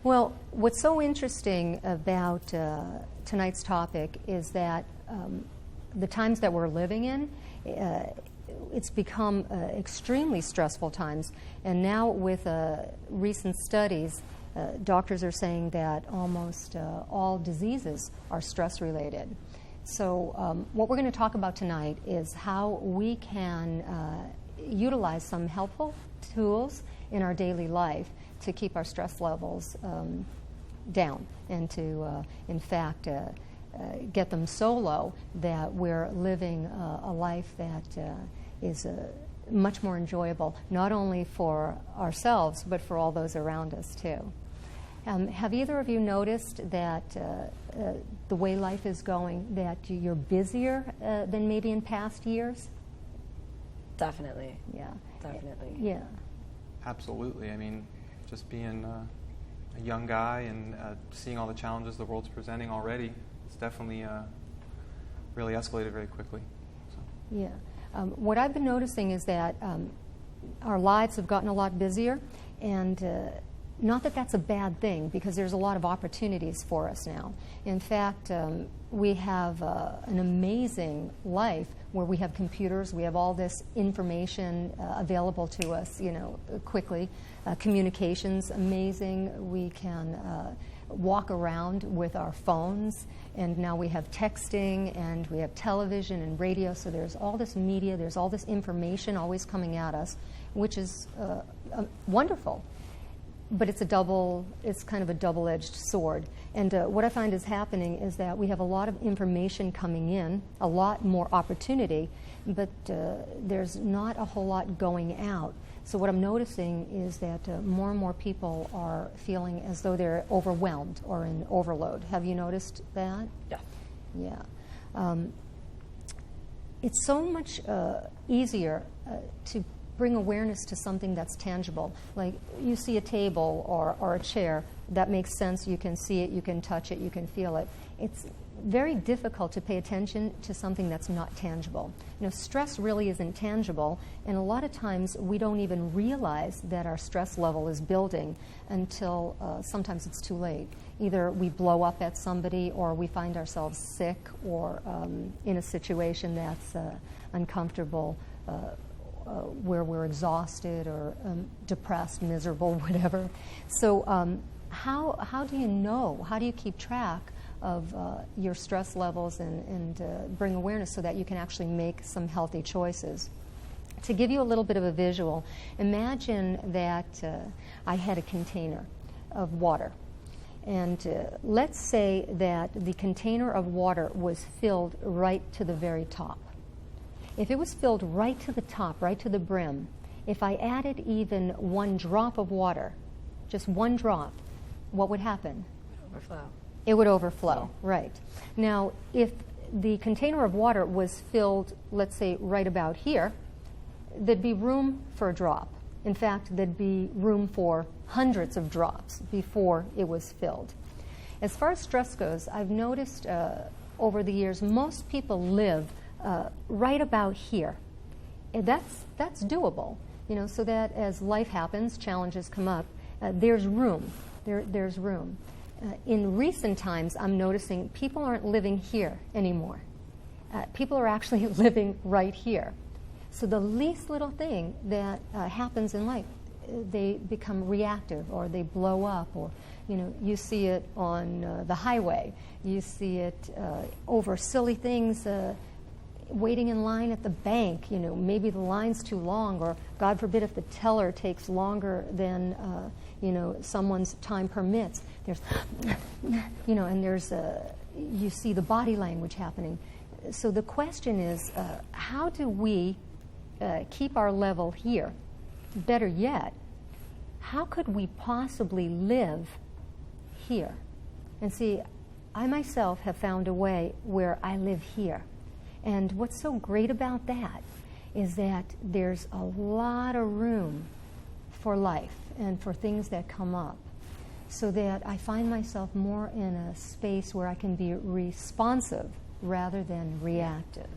Well, what's so interesting about tonight's topic is that the times that we're living in, it's become extremely stressful times. And now with recent studies, doctors are saying that almost all diseases are stress-related. So what we're going to talk about tonight is how we can utilize some helpful tools in our daily life to keep our stress levels down and to, in fact, get them so low that we're living a life that is much more enjoyable, not only for ourselves, but for all those around us, too. Have either of you noticed that the way life is going, that you're busier than maybe in past years? Definitely. Yeah. Definitely. Yeah. Absolutely. I mean, just being a young guy and seeing all the challenges the world's presenting already, it's definitely really escalated very quickly. So. Yeah. What I've been noticing is that our lives have gotten a lot busier, and not that that's a bad thing, because there's a lot of opportunities for us now. In fact, we have an amazing life where we have computers, we have all this information available to us, quickly. Communications, amazing. We can walk around with our phones, and now we have texting, and we have television and radio, so there's all this media, there's all this information always coming at us, which is wonderful. But it's kind of a double-edged sword. And what I find is happening is that we have a lot of information coming in, a lot more opportunity, but there's not a whole lot going out. So what I'm noticing is that more and more people are feeling as though they're overwhelmed or in overload. Have you noticed that? Yeah. Yeah. It's so much easier to bring awareness to something that's tangible. Like you see a table or a chair, that makes sense, you can see it, you can touch it, you can feel it. It's very difficult to pay attention to something that's not tangible. Stress really isn't tangible, and a lot of times we don't even realize that our stress level is building until sometimes it's too late. Either we blow up at somebody, or we find ourselves sick, or in a situation that's uncomfortable, where we're exhausted or depressed, miserable, whatever. So how do you know? How do you keep track of your stress levels and bring awareness so that you can actually make some healthy choices? To give you a little bit of a visual, imagine that I had a container of water. And let's say that the container of water was filled right to the very top. If it was filled right to the top, right to the brim, if I added even one drop of water, just one drop, what would happen? Overflow. It would overflow, right. Now, if the container of water was filled, let's say, right about here, there'd be room for a drop. In fact, there'd be room for hundreds of drops before it was filled. As far as stress goes, I've noticed over the years, most people live right about here. And that's doable, so that as life happens, challenges come up, there's room. There's room. In recent times, I'm noticing people aren't living here anymore. People are actually living right here. So the least little thing that happens in life, they become reactive, or they blow up, or you see it on the highway. You see it over silly things. Waiting in line at the bank, maybe the line's too long, or God forbid if the teller takes longer than someone's time permits. There's, and there's you see the body language happening. So the question is, how do we keep our level here? Better yet, how could we possibly live here? And see, I myself have found a way where I live here. And what's so great about that is that there's a lot of room for life and for things that come up, so that I find myself more in a space where I can be responsive rather than reactive.